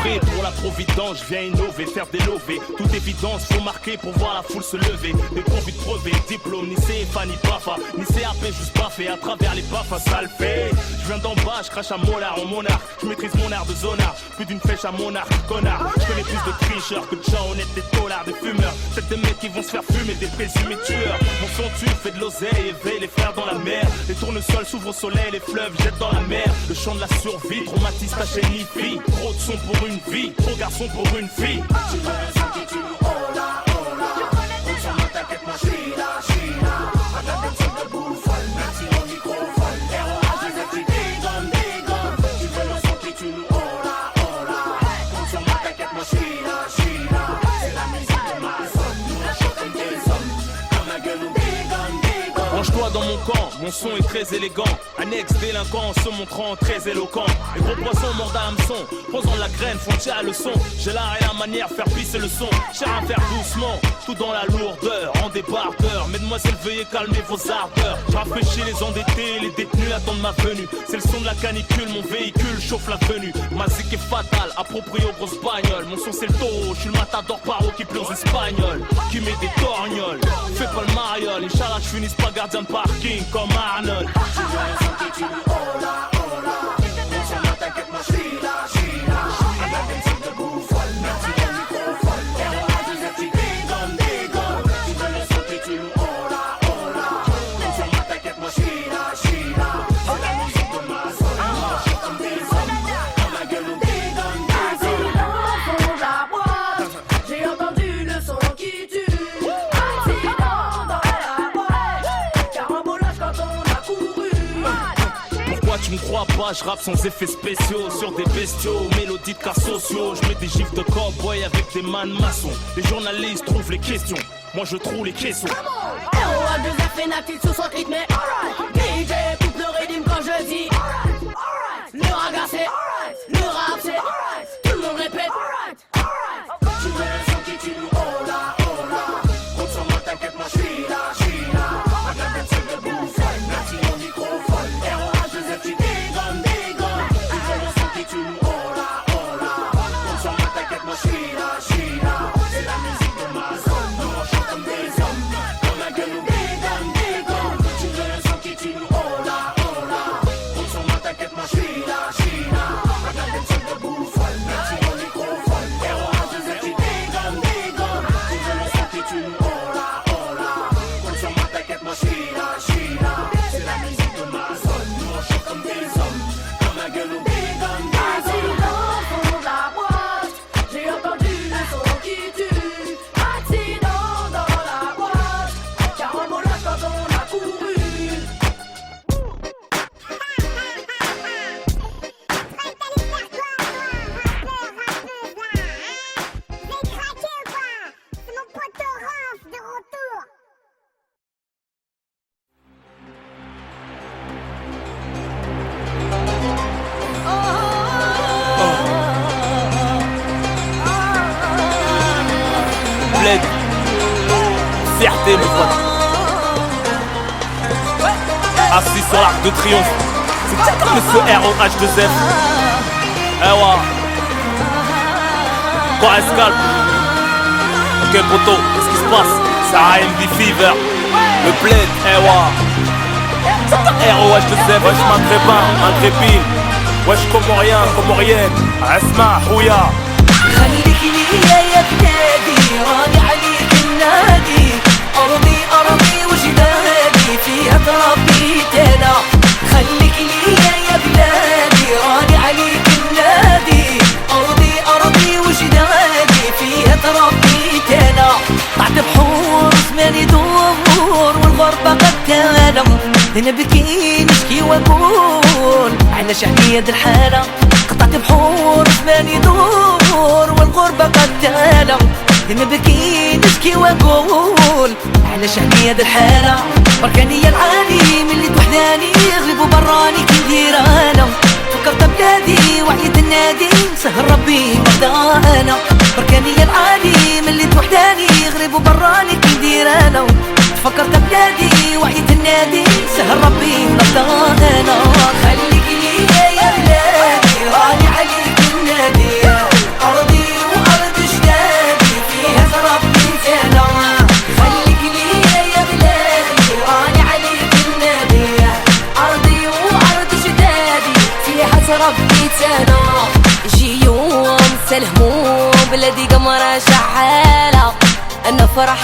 sauver. Pour la providence, je viens innover, faire des lovés. Toute évidence, faut marquer pour voir la foule se lever. Des profits de brevets, diplôme, ni CFA, ni BAFA, ni CAP, juste baffé à travers les baffes, ça le fait. Je viens d'en bas, je crache à molar en monarque. Je maîtrise mon art de zonard, plus d'une flèche à monarque, connard. Je connais plus de tricheurs que de gens honnêtes, des dollars, des fumeurs. Peut-être des mecs qui vont se faire fumer, des présumés tueurs. Mon son tue, fait de l'oseille, éveille les frères dans la mer. Les tournesols s'ouvrent au soleil, les fleuves jettent dans la mer. Le chant de la survie, traumatise ta chaîne IFI. Trop de son pour une vie, trop garçon pour une fille. Tu veux le son qui tue, oh là, oh là. Compte sur moi, t'inquiète, moi je suis là, je suis là. Regarde des types de bouffonnes, merci au microphone. ROH, les petits dégonnes, dégonnes. Tu veux le son qui tue, oh là, oh là. Compte sur moi, t'inquiète, moi je suis là, je suis là. C'est la musique de ma zone, nous on chante comme des hommes. Comme la gueule, on dégonne, dégonne. Range-toi dans mon camp, mon son est très élégant. Un ex-délinquant se montrant très éloquent. Les gros poissons mordent à hameçon, posant la graine, font tirer le son. J'ai l'art et la manière, faire pisser le son. Cher à faire doucement, tout dans la lourdeur, en débardeur. Mesdemoiselles, veuillez calmer vos ardeurs. Je rafraîchis les endettés, les détenus attendent ma venue. C'est le son de la canicule, mon véhicule chauffe la venue. Ma zik est fatale, approprié aux grosses bagnoles. Mon son c'est le taureau, je suis le matador paro qui pleure aux espagnols. Qui met des torgnoles, fais pas le mariole. Inch'Allah, je finisse pas gardien de parking comme Arnold. Tu veux le son qui tue, oh là, oh là. Compte sur moi, t'inquiète, moi je suis là, je suis là. Regarde des types de bouffonnes, merci au microphone. ROH, les petits dégonnes, dégonnes. Tu veux le son qui tue, oh là, oh là. Compte sur moi, t'inquiète, moi je suis là, je suis là. C'est la musique de ma zone, nous on chante comme des hommes. Dans ma gueule, on dégonne, dégonne. Dans le fond de la boîte, j'ai entendu le son qui tue. Accident dans la boîte, carambolage quand on a couru. Pourquoi tu me crois pas, je rappe sans effets spéciaux. Sur des bestiaux, mélodies de cas sociaux. Je mets des gifs de cowboy avec des man maçons. Les journalistes trouvent les questions, moi je trouve les caissons. ROH, 2F et Natil sous son rythme, alright. DJ coupe le rythme quand je dis alright, alright. Le raga c'est alright, le rap c'est alright. Tout le monde répète alright, alright. Tu veux le son qui tue, oh là, oh là. Compte sur moi, t'inquiète, moi je suis là, je suis là. Regarde des types de bouffonnes, merci au microphone. ROH, les petits dégonnes, dégonnes. Tu veux le son qui tue, oh là, oh là. Compte sur moi, t'inquiète, moi je suis là, je suis là. C'est la musique de ma zone, nous on chante comme des hommes. Dans ma gueule, on dégonne, dégonne. Tu veux le son qui tue, oh là, oh là. Compte sur moi, t'inquiète, moi je suis là, je suis là. Regarde des types de bouffonnes, merci au microphone. ROH, les petits dégonnes, dégonnes. Tu veux le son qui tue, oh là, oh là. Compte sur moi, t'inquiète, moi je suis là, je suis là. C'est la musique de ma zone, nous on chante comme des hommes. Dans ma gueule, on dégonne, dégonne. Dans le fond de la boîte, j'ai entendu le son qui tue. Accident dans la boîte, carambolage quand on a couru. Bled, fierté mes potes. Assis sur l'arc de triomphe, c'est peut-être comme ce ROH2F. Eh ouais. Quoi escalpe? Ok poto, qu'est-ce qui se passe? C'est AMD Fever. Le bled, eh ouais. C'est un ROH2F, wesh maghrébin, maghrébine. Wesh comorienne. Asma, Houya. خليك ليا يا بلادي راني عليك النادي أرضي وجدادي فيها تربيت أنا خليك ليا يا بلادي راني عليك النادي أرضي وجدادي فيها تربيت أنا طلعت بحور زمان يدور والغربة قد تالم نبكي نشكي واقول علاش عليا هاد الحالة قطعت بحور زمان يدور والغربة قد تالم نبكي نشكي واقول علاش عليا هاد الحالة بركاني العالي ملي توحداني غريب وبراني كي ندير انا فكرت بلادي وعيت النادي سهر ربي مرضى انا بركاني العالي ملي توحداني غريب وبراني كي ندير انا فكرت بلادي وعيت النادي سهر ربي مرضى انا خليك ليا يا بلادي راني عليك النادي انسى الهموم بلادي قمرة شحالة انا فرح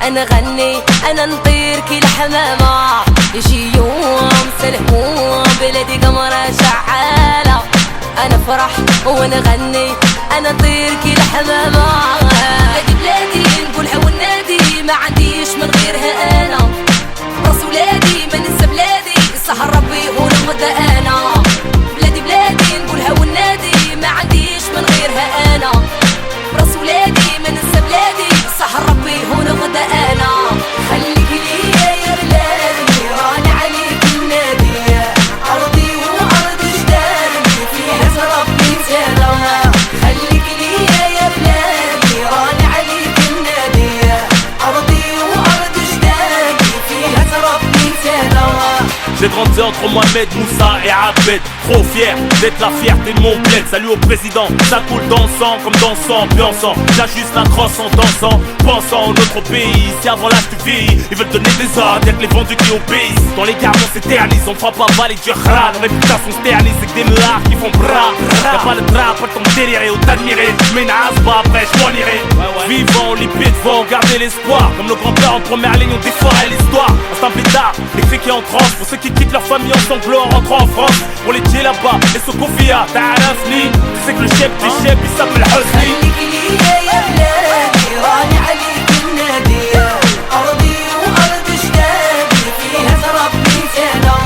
انا غني انا نطير كي الحمامة يجي يوم انسى الهموم بلادي قمرة شحالة انا فرح وانا غني انا نطير كي الحمامة بلادي بلادي نقولها والنادي ما عنديش من غيرها انا راس ولادي ما ننسى بلادي السهر ربي هو الغدا انا بلادي بلادي نقولها والنادي ما عنديش من غيرها انا راس ولادي ما ننسى بلادي السهر ربي هو الغدا انا خليك ليا يا بلادي راني عليك النادي ارضي وارض جدادي فيها تربي تانا خليك ليا يا بلادي راني عليك النادي ارضي وارض جدادي فيها تربي تانا. J'ai grandi entre Mohamed, Moussa et Abed. Trop fier d'être la fierté de mon bled. Salut au président, ça coule dans le sang comme dans le sang, ambiançant. J'ajuste la crosse en dansant, pensant au notre pays. Si avant l'âge tu vieillis, ils veulent donner des ordres, y'a que les vendus qui obéissent. Dans les gares on s'éternise, on fera pas valer du rat. Nos réputations se ternissent, c'est que des meurs qui font bras. Y'a pas le drap, pas le temps de délirer ou t'admirer. J'mets une race, bah après j'm'en irai. Vivant, lippé devant, garder l'espoir. Comme nos grands-pères en première ligne, on déforait l'histoire. Instinct pétard, les cris qui en transe. Pour ceux qui quittent leur famille en sanglots en rentrant en France. Pour les tiers là-bas, et ce Kofia, t'arafni. Tu sais que le chef des chefs, il s'appelle Hosni. خليك ليا يا بلادي راني عليك النادي أرضي وأرض جدادي فيها تربي تانا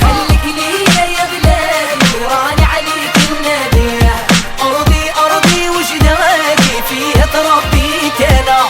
خليك ليا يا بلادي راني عليك النادي أرضي وجدادي فيها تربي تانا.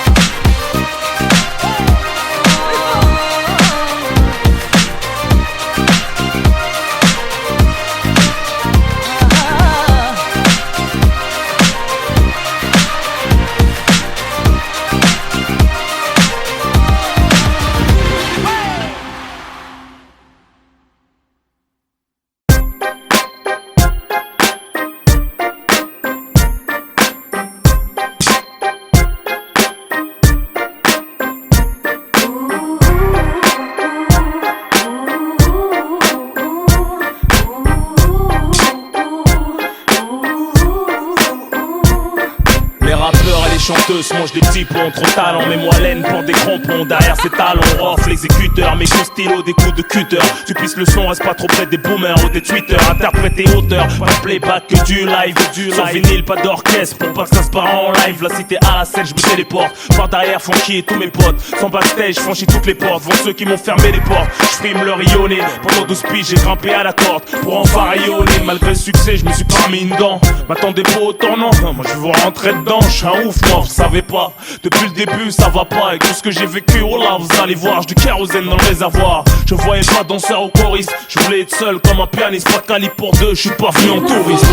Chanteuse mange des petits ponts, trop talent, mets-moi laine pour des crampons. Derrière ces talons, off l'exécuteur, mes coups stylo, des coups de cutter. Tu pisses le son, reste pas trop près des boomers ou des tweeters. Interprète et auteur, pas de playback que du live. Sans vinyle, pas d'orchestre, pour pas que ça se part en live. La cité à la scène, je me téléporte. Par derrière, funky et tous mes potes. Sans backstage, franchis toutes les portes. Vont ceux qui m'ont fermé les portes. J'frime le rayonner. Pendant 12 piges, j'ai grimpé à la corde pour enfin rayonner. Malgré le succès, je me suis pas mis une dent. M'attendez pas au tournant, moi je veux rentrer dedans. J'suis un ouf, moi, vous savez pas. Depuis le début, ça va pas. Avec tout ce que j'ai vécu, oh là, vous allez voir. J'ai du kérosène dans le réservoir. Je voyais pas danseur ou choriste. Je voulais être seul comme un pianiste. Pas de calibre pour deux, je suis pas venu en touriste.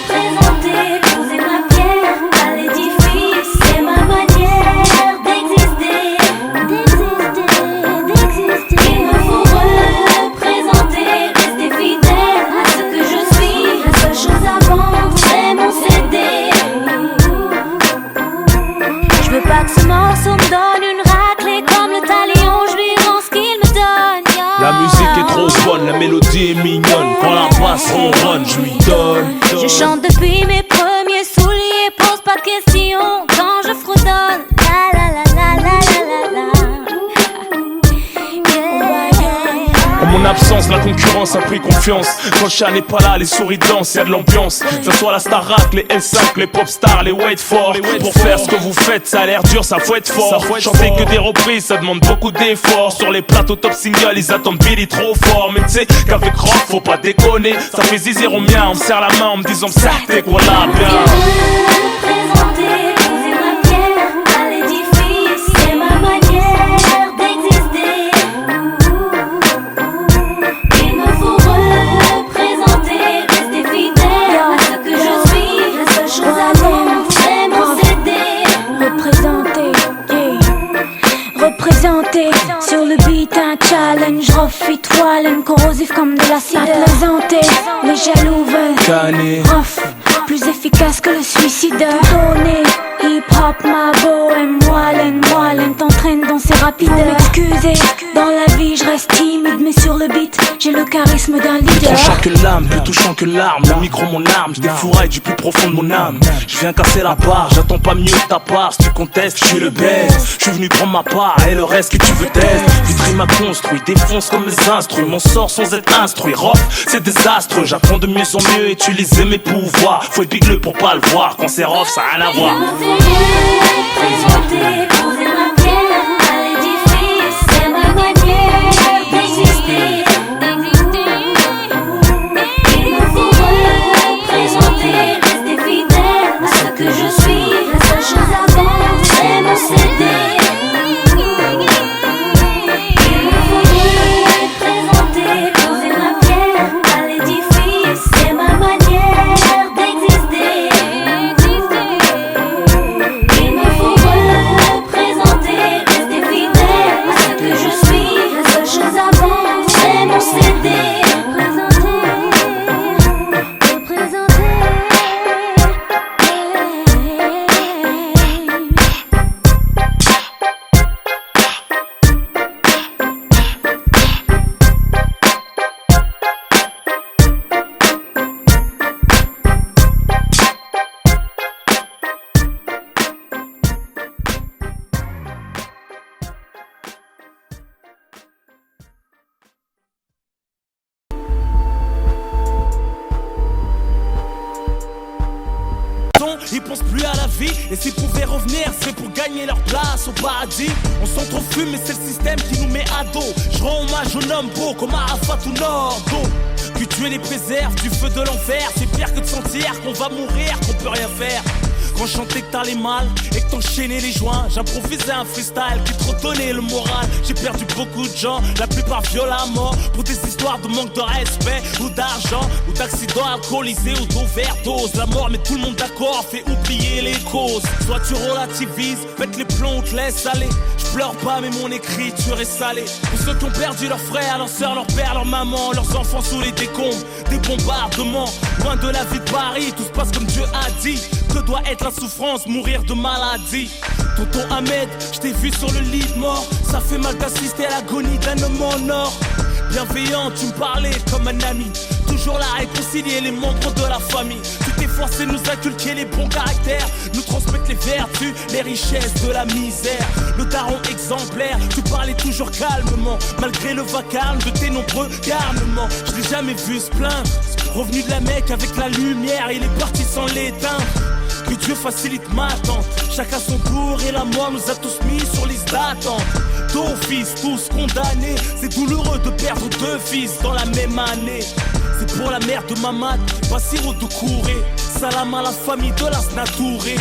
Présenter, poser ma pierre à l'édifice, c'est ma manière d'exister. Il me faut représenter, rester fidèle à ce que je suis. La seule chose à vendre, c'est mon CD. Je veux pas que ce morceau me donne une raclée comme le talion, je lui rends ce qu'il me donne. La musique est trop bonne, la mélodie est mignonne. Quand la basse ronronne, je lui donne. Je chante depuis mes premiers souliers, pose pas de questions quand je fredonne. La la la la la la la la. En mon absence, la concurrence a pris confiance. Quand le chat n'est pas là, les souris dansent, y'a de l'ambiance. Que ce soit la Starac, les L5, les pop stars, les wait for. Pour faire ce que vous faites, ça a l'air dur, ça faut être fort. Chanter que des reprises, ça demande beaucoup d'efforts. Sur les plateaux top single, ils attendent Billy trop fort. Mais tu sais qu'avec rock, faut pas déconner. Ça fait zizir au mien, on me serre la main en me disant certes, voilà bien. Représenter, poser ma pierre à l'édifice, c'est ma manière d'exister. Il me faut représenter, rester fidèle à ce que je suis. La seule chose à vendre, c'est mon CD. Représenter, sur le beat un challenge, refit toile, corrosif comme de l'acide. À plaisanter, les jaloux veulent Cané. rough, plus efficace que le suicide. Donner, hip hop, ma bohème, moellenne, t'entraîne dans ces rapide. M'excuser, dans la vie je reste timide, mais sur le beat j'ai le charisme d'un leader. Plus tranchant que l'âme, plus touchant que l'arme. Le micro mon arme, je défouraille du plus profond de mon âme. Je viens casser la barre, j'attends pas mieux de ta part. Si tu contestes, je suis le best. Je suis venu prendre ma part et le reste que tu veux tester. Vitry m'a construit, défonce comme les instruits. Mon sort sans être instruit, rock c'est désastreux. J'apprends de mieux en mieux, utiliser mes pouvoirs. Faut être bigleux pour pas le voir, quand c'est rough ça a rien à voir. Présenter, poser ma pierre à l'édifice, c'est ma manière d'exister. Il me faut représenter, rester fidèle à ce que je suis. La seule chose à vendre, c'est mon CD. Il me faut représenter, poser ma pierre à l'édifice, c'est ma manière d'exister. Il me faut représenter, rester fidèle à ce que je suis. La seule chose à vendre, c'est mon CD. Ils pensent plus à la vie, et s'ils pouvaient revenir, c'est pour gagner leur place au paradis. On s'en trop fume, mais c'est le système qui nous met à dos. Je rends hommage aux hommes beaux comme Arafat ou Nordo. Que Dieu les préserve du feu de l'enfer. C'est pire que de sentir qu'on va mourir, qu'on peut rien faire. Quand je chantais que t'allais mal et que t'enchaînais les joints, j'improvisais un freestyle qui te redonnait le moral. J'ai perdu beaucoup de gens, la plupart violemment, pour des histoires de manque de respect ou d'argent, ou d'accidents alcoolisés ou d'overdose. La mort met tout le monde d'accord, fait oublier les causes. Soit tu relativises, pète les plombs, te laisse aller. Je pleure pas mais mon écriture est salée. Pour ceux qui ont perdu leurs frères, leurs sœurs, leurs pères, leurs mamans, leurs enfants sous les décombres, des bombardements. Loin de la vie de Paris, tout se passe comme Dieu a dit. Que doit être la souffrance, mourir de maladie. Tonton Ahmed, je t'ai vu sur le lit de mort. Ça fait mal d'assister à l'agonie d'un homme en or. Bienveillant, tu me parlais comme un ami. Toujours là à réconcilier les membres de la famille. Tu t'es forcé de nous inculquer les bons caractères, nous transmettre les vertus, les richesses de la misère. Le daron exemplaire, tu parlais toujours calmement, malgré le vacarme de tes nombreux garnements. Je l'ai jamais vu se plaindre. Revenu de la Mecque avec la lumière, il est parti sans l'éteindre. Que Dieu facilite ma attente. Chacun son tour et la mort nous a tous mis sur liste d'attente. D'office, tous condamnés. C'est douloureux de perdre deux fils dans la même année. C'est pour la mère de Mamad, Bassirou de Kouré. Salam à la famille de la Snatouré.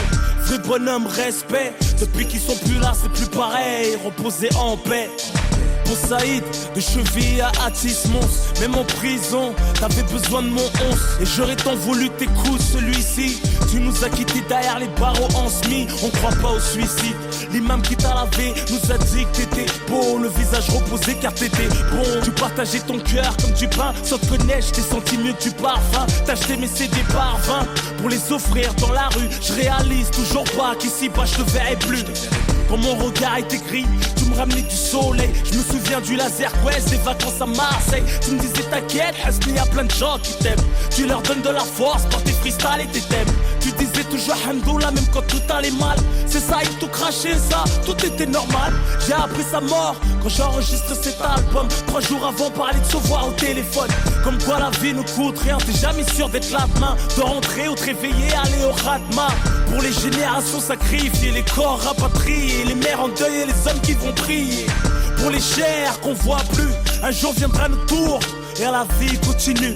Vrai bonhomme, respect. Depuis qu'ils sont plus là, c'est plus pareil. Reposer en paix. Pour Saïd, de cheville à Atis Mons. Même en prison, t'avais besoin de mon 11. Et j'aurais tant voulu t'écouter celui-ci. Tu nous as quittés derrière les barreaux en semi. On croit pas au suicide. L'imam qui t'a lavé nous a dit que t'étais beau. Le visage reposé car t'étais bon. Tu partageais ton cœur comme du pain. Sans te connaître, j't'ai senti mieux que du parfum. T'as acheté mes CD par 20 pour les offrir dans la rue. Je réalise toujours pas qu'ici-bas je te verrai plus. Quand mon regard était gris, tu me ramenais du soleil. Je me souviens du laser quest, des vacances à Marseille. Tu me disais t'inquiète, il y a plein de gens qui t'aiment. Tu leur donnes de la force par tes freestyles et tes thèmes. Tu disais toujours Hamdoullah même quand tout allait mal. C'est ça, il tout craché, ça, tout était normal. J'ai appris sa mort quand j'enregistre cet album. 3 jours avant, parler de se voir au téléphone. Comme quoi la vie ne coûte rien, t'es jamais sûr d'être là demain. De rentrer ou te réveiller, aller au Radma. Pour les générations sacrifiées, les corps rapatriés, les mères en deuil et les hommes qui vont prier. Pour les chairs qu'on voit plus, un jour viendra notre tour. Et la vie continue.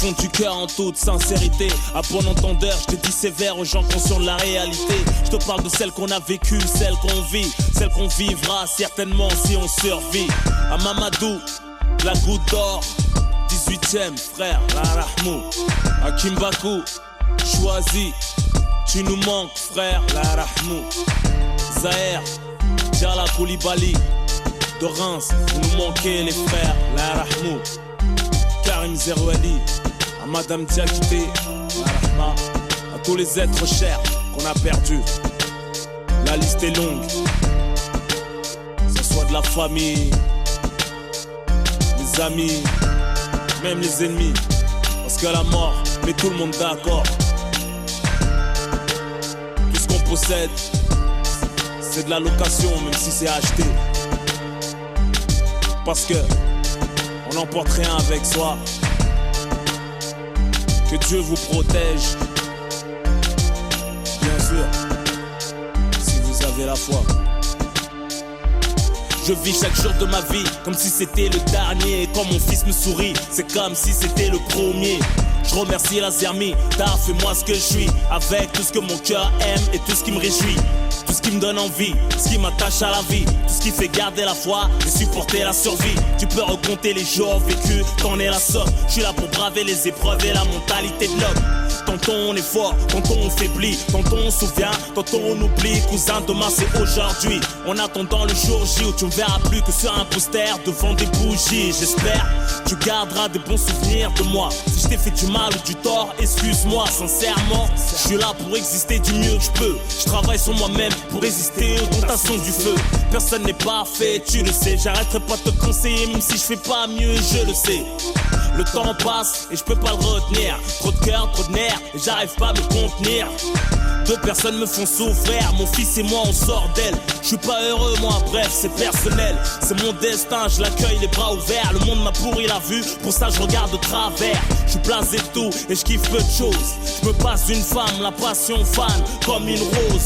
Fond du cœur en toute sincérité, à bon entendeur, je te dis sévère aux gens conscients de la réalité. Je te parle de celle qu'on a vécue, celle qu'on vit, celle qu'on vivra certainement si on survit. À Mamadou, la goutte d'or, 18ème frère, la Rahmou. À Kimbaku, Choisis, tu nous manques frère, la Rahmou. Zahir, Diala Koulibaly, de Reims, vous nous manquez les frères, la Rahmou. Karim Zerouali, à Madame Diakité, la Rahma, à tous les êtres chers qu'on a perdus. La liste est longue, que ce soit de la famille, les amis, même les ennemis. Parce que la mort met tout le monde d'accord. Tout ce qu'on possède, c'est de la location, même si c'est acheté. Parce que on n'emporte rien avec soi. Que Dieu vous protège. Bien sûr, si vous avez la foi. Je vis chaque jour de ma vie comme si c'était le dernier. Et quand mon fils me sourit, c'est comme si c'était le premier. Je remercie la Zermi d'avoir fait moi ce que je suis, avec tout ce que mon cœur aime et tout ce qui me réjouit. Tout ce qui me donne envie, ce qui m'attache à la vie, tout ce qui fait garder la foi et supporter la survie. Tu peux recompter les jours vécus, t'en es la somme. Je suis là pour braver les épreuves et la mentalité de l'homme. Tantôt on est fort, tantôt on faiblit, tantôt on se souvient, tantôt on oublie. Cousin, demain c'est aujourd'hui. En attendant le jour J où tu me verras plus que sur un poster devant des bougies. J'espère tu garderas des bons souvenirs de moi. Si je t'ai fait du mal ou du tort, excuse-moi sincèrement. Je suis là pour exister du mieux que je peux. Je travaille sur moi-même pour résister aux tentations du feu. Personne n'est parfait, tu le sais. J'arrêterai pas de te conseiller, même si je fais pas mieux, je le sais. Le temps passe et je peux pas le retenir. Trop de cœur, trop de nerfs et j'arrive pas à me contenir. Deux personnes me font souffrir, mon fils et moi on sort d'elle. Je suis pas heureux moi, bref c'est personnel. C'est mon destin, je l'accueille les bras ouverts. Le monde m'a pourri la vue, pour ça je regarde de travers. Je suis blasé de tout et je kiffe peu de choses. Je me passe d'une femme, la passion fan comme une rose.